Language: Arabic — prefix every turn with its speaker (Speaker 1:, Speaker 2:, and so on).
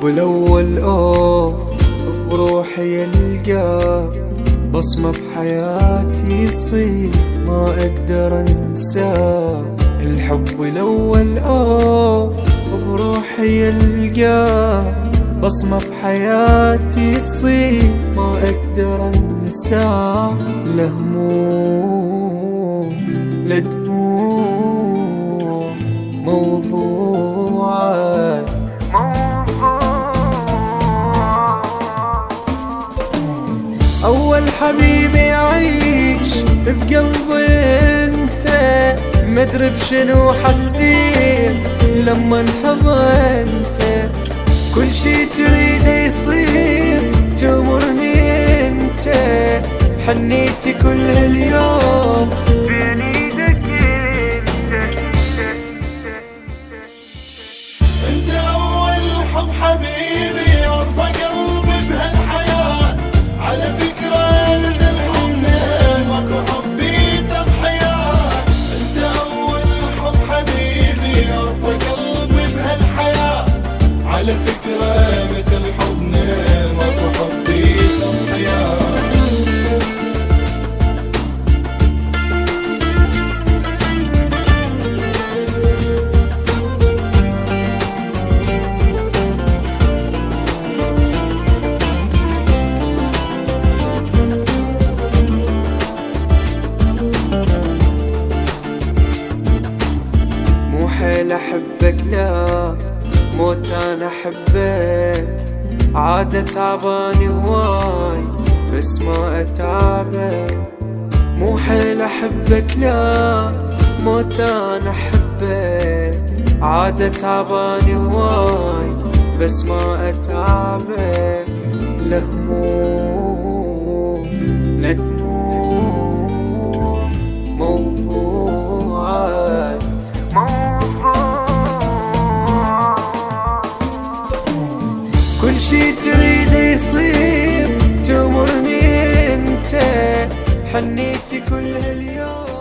Speaker 1: الحب الأول أوف بروحي يلقى بصمة بحياتي يصير ما أقدر أنساه. الحب الأول أوف بروحي يلقى بصمة بحياتي يصير ما أقدر أنساه. لا هموم لا دموع موضوعه أول حبيبي يعيش بقلبي انت، مدري بشنو حسيت لما انحضنت. كل شي تريده يصير تأمرني انت، حنيتي كل اليوم بين ايدك
Speaker 2: انت اول حب حبيبي يرفع قلبي بهالحياة. على فكرة مثل حبنا ماكو حبي تضحيات. انت اول حب حبيبي يرفع قلبي بهالحياة. على فكرة مثل حبنا ماكو حبي تضحيات.
Speaker 1: حيل أحبك لا موت أنا أحبك، عادة تعباني هواي بس ما أتعبك. مو حيل أحبك لا موت أنا أحبك، عادة تعباني هواي بس ما أتعبك. لا هموم لا دموع موضوعه كل شي تريده يصير تأمرني انت، حنيتي كل هاليوم.